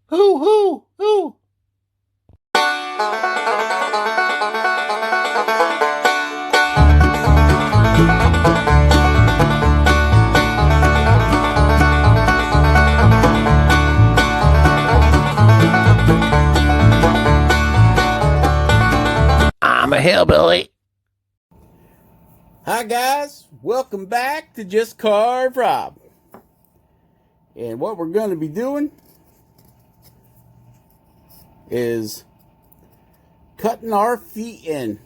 Hoo, hoo, hoo. I'm a hillbilly. Hi, guys. Welcome back to Just Carve Rob. And what we're going to be doing is cutting our feet in.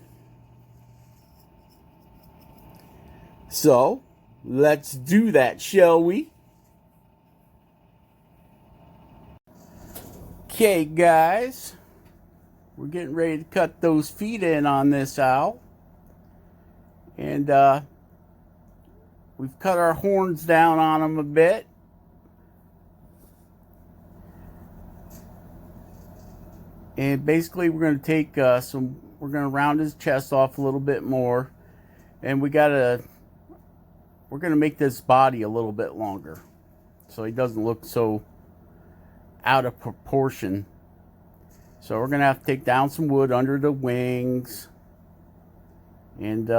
So, let's do that, shall we? Okay, guys. We're getting ready to cut those feet in on this owl. And we've cut our horns down on them a bit. And basically we're going to take we're going to round his chest off a little bit more. And we're going to make this body a little bit longer, so he doesn't look so out of proportion. So we're going to have to take down some wood under the wings and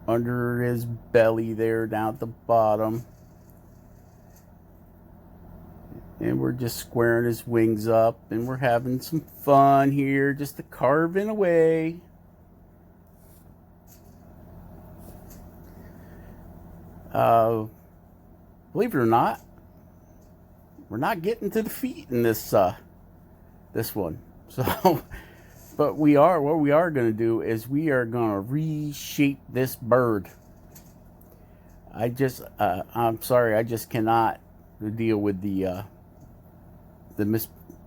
under his belly there down at the bottom. And we're just squaring his wings up, and we're having some fun here, just carving away. Believe it or not, we're not getting to the feet in this one. So, but what we are going to do is we are going to reshape this bird. I'm sorry, I just cannot deal with the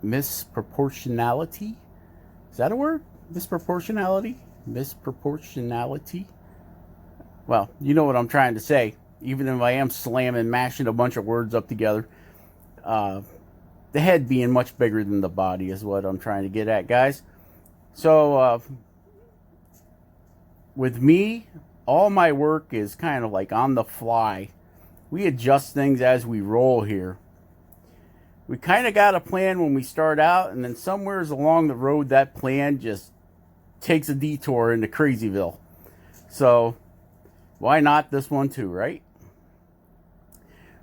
misproportionality. Is that a word? Misproportionality? Well, you know what I'm trying to say. Even if I am mashing a bunch of words up together. The head being much bigger than the body is what I'm trying to get at, guys. So, with me, all my work is kind of like on the fly. We adjust things as we roll here. We kind of got a plan when we start out, and then somewheres along the road, that plan just takes a detour into Crazyville. So, why not this one too, right?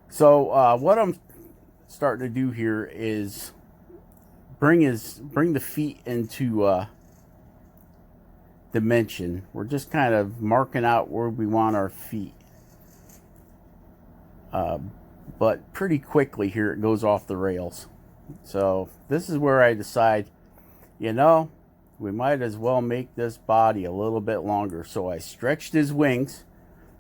So, what I'm starting to do here is bring the feet into dimension. We're just kind of marking out where we want our feet. But pretty quickly here it goes off the rails. So this is where I decide, we might as well make this body a little bit longer. So I stretched his wings.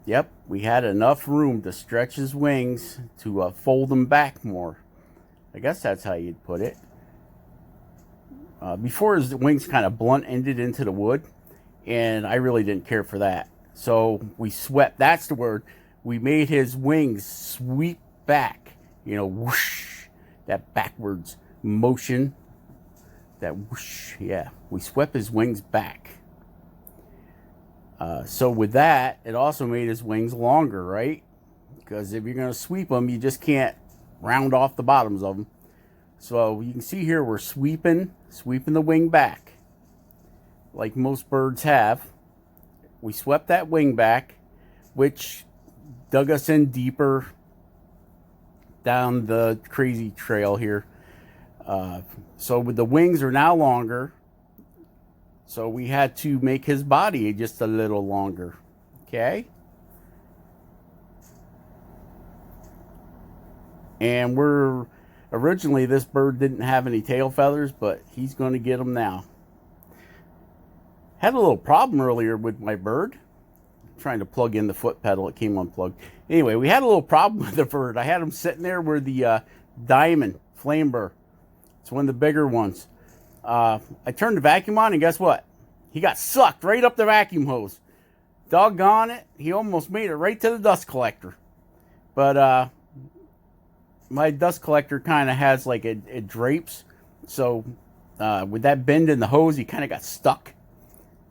Yep, we had enough room to stretch his wings to fold them back more. I guess that's how you'd put it. Before, his wings kind of blunt-ended into the wood, and I really didn't care for that. So we swept, that's the word. We made his wings sweep back, whoosh, that backwards motion, that whoosh, yeah. We swept his wings back. So with that, it also made his wings longer, right? Because if you're going to sweep them, you just can't round off the bottoms of them. So you can see here we're sweeping the wing back like most birds have. We swept that wing back, which dug us in deeper down the crazy trail here. So with the wings are now longer, so we had to make his body just a little longer. Okay? And originally this bird didn't have any tail feathers, but he's going to get them now. Had a little problem earlier with my bird. Trying to plug in the foot pedal, it came unplugged. Anyway, we had a little problem with the bird. I had him sitting there where the diamond flame burr. It's one of the bigger ones. I turned the vacuum on, and guess what? He got sucked right up the vacuum hose. Doggone it, he almost made it right to the dust collector. But my dust collector kind of has like it drapes. So with that bend in the hose, he kind of got stuck.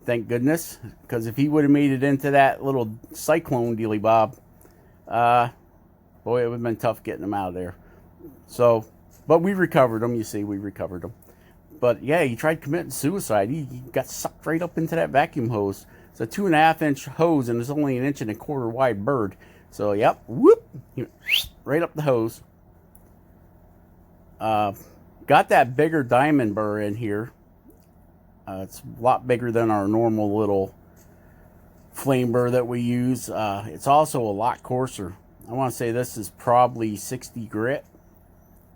Thank goodness, because if he would have made it into that little cyclone dealy bob, boy, it would have been tough getting him out of there. So, but we recovered him. You see, we recovered him. But yeah, he tried committing suicide. He got sucked right up into that vacuum hose. It's a 2.5-inch hose, and it's only 1.25 inch wide bird. So, yep, whoop, he went right up the hose. Got that bigger diamond burr in here. It's a lot bigger than our normal little flame burr that we use. It's also a lot coarser. I want to say this is probably 60 grit,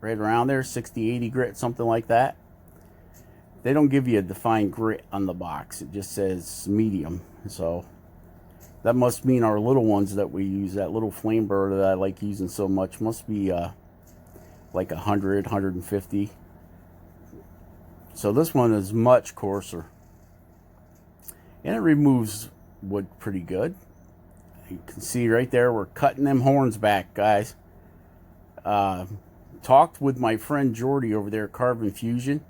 right around there, 60, 80 grit, something like that. They don't give you a defined grit on the box. It just says medium. So that must mean our little ones that we use, that little flame burr that I like using so much, must be like 100, 150. So this one is much coarser. And it removes wood pretty good. You can see right there, we're cutting them horns back, guys. Talked with my friend Jordy over there at Carbon Fusion.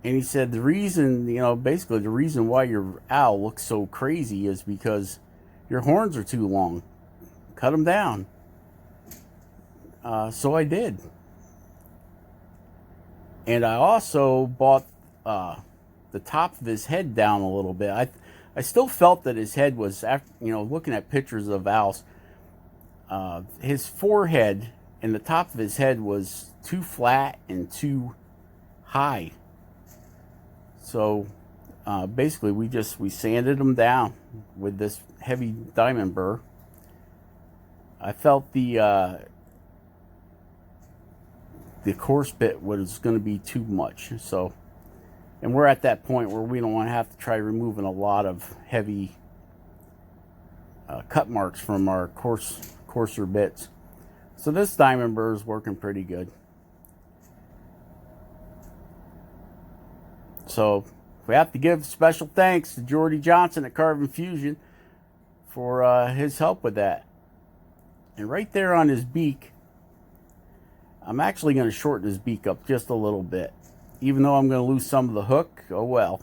And he said the reason, basically the reason why your owl looks so crazy is because your horns are too long. Cut them down. So I did. And I also bought the top of his head down a little bit. I still felt that his head was, looking at pictures of owls, his forehead and the top of his head was too flat and too high. So basically we sanded them down with this heavy diamond burr. I felt the coarse bit was going to be too much. So, and we're at that point where we don't want to have to try removing a lot of heavy cut marks from our coarser bits. So this diamond burr is working pretty good. So we have to give special thanks to Jordy Johnson at Carbon Fusion for his help with that. And right there on his beak, I'm actually going to shorten his beak up just a little bit. Even though I'm going to lose some of the hook, oh well.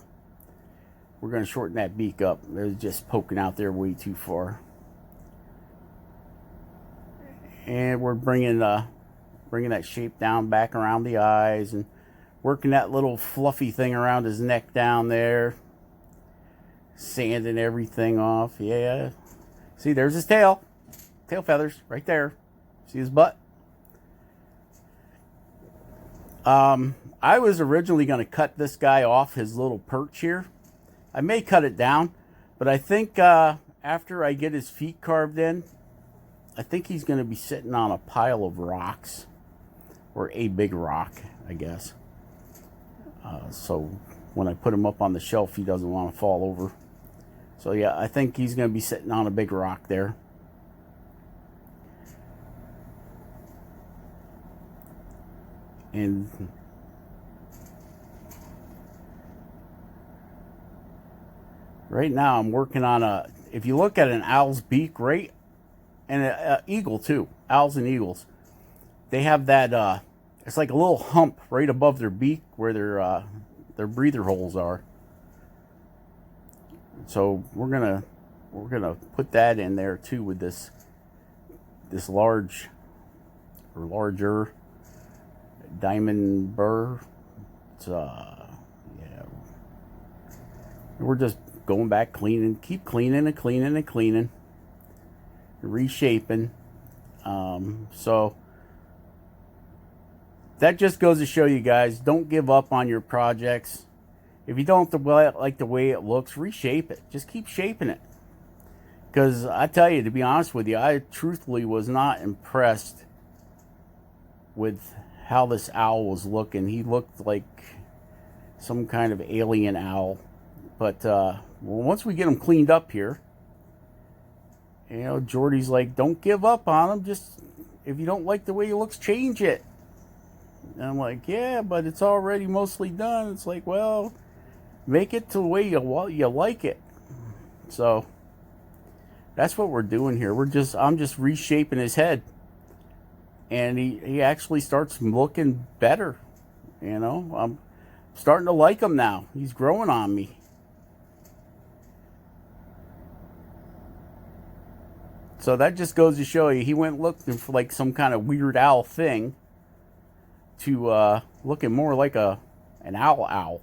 We're going to shorten that beak up. It's just poking out there way too far. And we're bringing that shape down back around the eyes and working that little fluffy thing around his neck down there. Sanding everything off. Yeah. See, there's his tail. Tail feathers right there. See his butt? I was originally going to cut this guy off his little perch here. I may cut it down, but I think after I get his feet carved in, I think he's going to be sitting on a pile of rocks, or a big rock, I guess. So when I put him up on the shelf, he doesn't want to fall over. So yeah, I think he's going to be sitting on a big rock there. And right now I'm working on if you look at an owl's beak, right, and an eagle too, owls and eagles, they have that, it's like a little hump right above their beak where their breather holes are. So we're gonna put that in there too with this larger diamond burr. It's yeah. We're just going back cleaning, keep cleaning and cleaning and cleaning, reshaping. So that just goes to show you guys, don't give up on your projects. If you don't like the way it looks, reshape it. Just keep shaping it. Because I tell you, to be honest with you, I truthfully was not impressed with how this owl was looking. He looked like some kind of alien owl. But once we get him cleaned up here, Jordy's like, don't give up on him. Just, if you don't like the way he looks, change it. And I'm like, yeah, but it's already mostly done. It's like, well, make it to the way you like it. So that's what we're doing here. I'm just reshaping his head. And he actually starts looking better. I'm starting to like him now. He's growing on me. So that just goes to show you, he went looking for like some kind of weird owl thing. to looking more like an owl.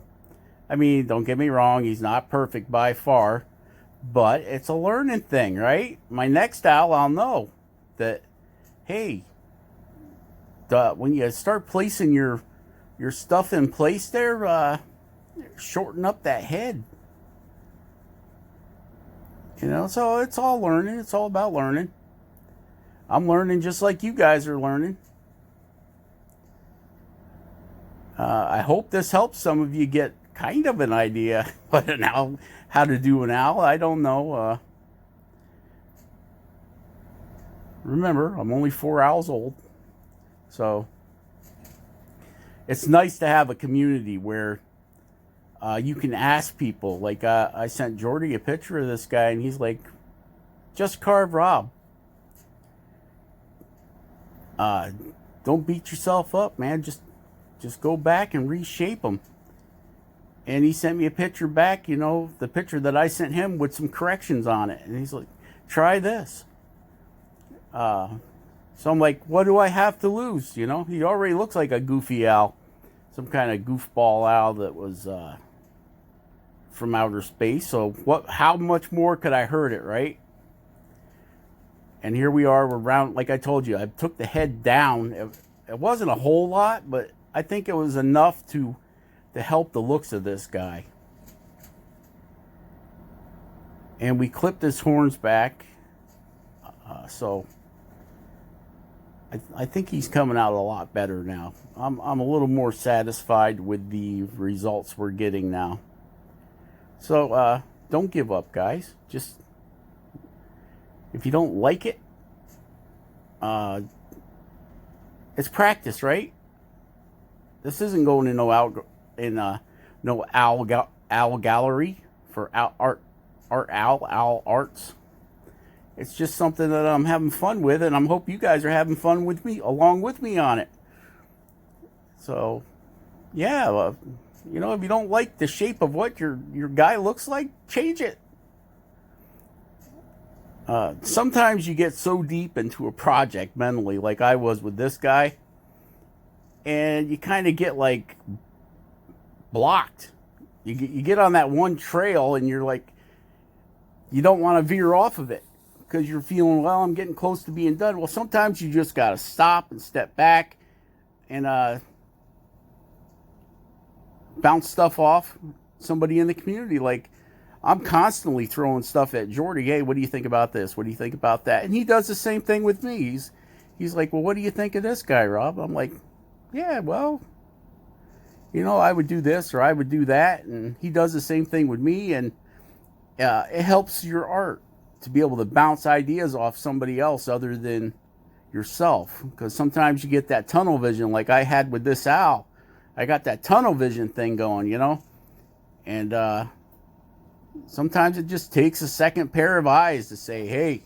I mean, don't get me wrong, he's not perfect by far, but it's a learning thing, right? My next owl, I'll know that, hey, when you start placing your stuff in place there, shorten up that head. So it's all learning. It's all about learning. I'm learning just like you guys are learning. I hope this helps some of you get kind of an idea what an owl, how to do an owl. I don't know. Remember, I'm only 4 owls old. So it's nice to have a community where you can ask people. Like I sent Jordy a picture of this guy, and he's like, "Just carve Rob. Don't beat yourself up, man. Just go back and reshape them." And he sent me a picture back, the picture that I sent him with some corrections on it. And he's like, "Try this." So I'm like, what do I have to lose? He already looks like a goofy owl, some kind of goofball owl that was from outer space. So how much more could I hurt it, right? And here we are, we're round, like I told you, I took the head down. It wasn't a whole lot, but I think it was enough to help the looks of this guy. And we clipped his horns back. So I think he's coming out a lot better now. I'm a little more satisfied with the results we're getting now. So don't give up, guys. Just, if you don't like it, it's practice, right? This isn't going in no owl gallery for owl arts. It's just something that I'm having fun with, and I hope you guys are having fun with me, along with me on it. So, yeah, if you don't like the shape of what your guy looks like, change it. Sometimes you get so deep into a project mentally, like I was with this guy, and you kind of get like blocked. You get on that one trail, and you're like, you don't want to veer off of it because you're feeling, well, I'm getting close to being done. Well, sometimes you just got to stop and step back and bounce stuff off somebody in the community. Like, I'm constantly throwing stuff at Jordy. Hey, what do you think about this? What do you think about that? And he does the same thing with me. He's like, well, what do you think of this guy, Rob? I'm like, yeah, well, I would do this or I would do that. And he does the same thing with me. And it helps your art to be able to bounce ideas off somebody else other than yourself. Because sometimes you get that tunnel vision like I had with this owl. I got that tunnel vision thing going, And sometimes it just takes a second pair of eyes to say, hey,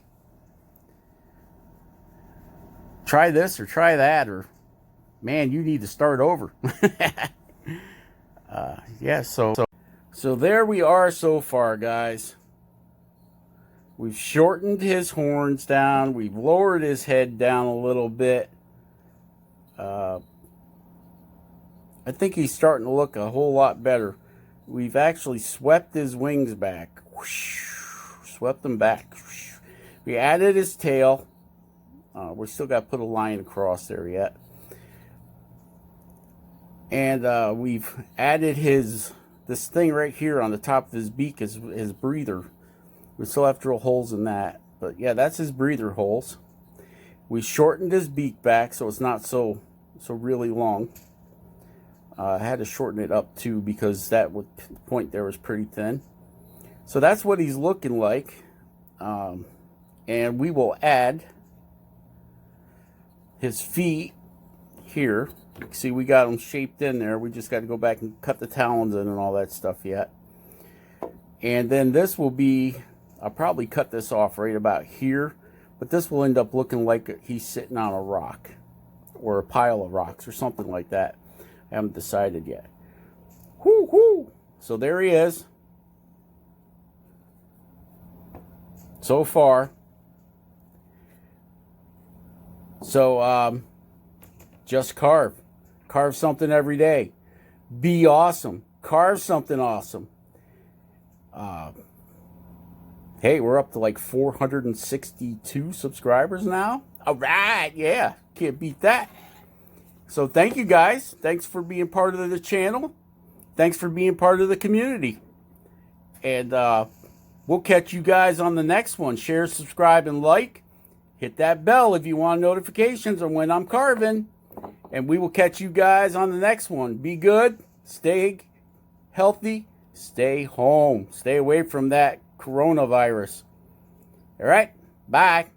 try this or try that, or man, you need to start over. So there we are so far, guys. We've shortened his horns down. We've lowered his head down a little bit. I think he's starting to look a whole lot better. We've actually swept his wings back. Swept them back. We added his tail. We still got to put a line across there yet. And we've added this thing right here on the top of his beak, his breather. We still have to drill holes in that. But yeah, that's his breather holes. We shortened his beak back so it's not so really long. I had to shorten it up too because that point there was pretty thin. So that's what he's looking like. And we will add his feet here. See, we got them shaped in there. We just got to go back and cut the talons in and all that stuff yet. And then this will be, I'll probably cut this off right about here. But this will end up looking like he's sitting on a rock or a pile of rocks or something like that. I haven't decided yet. Whoo, whoo. So there he is. So far. So, just carve Carve something every day. Be awesome. Carve something awesome. Hey, we're up to like 462 subscribers now. All right, yeah, can't beat that. So thank you guys. Thanks for being part of the channel. Thanks for being part of the community. And we'll catch you guys on the next one. Share, subscribe, and like. Hit that bell if you want notifications on when I'm carving. And we will catch you guys on the next one. Be good. Stay healthy. Stay home. Stay away from that coronavirus. All right. Bye.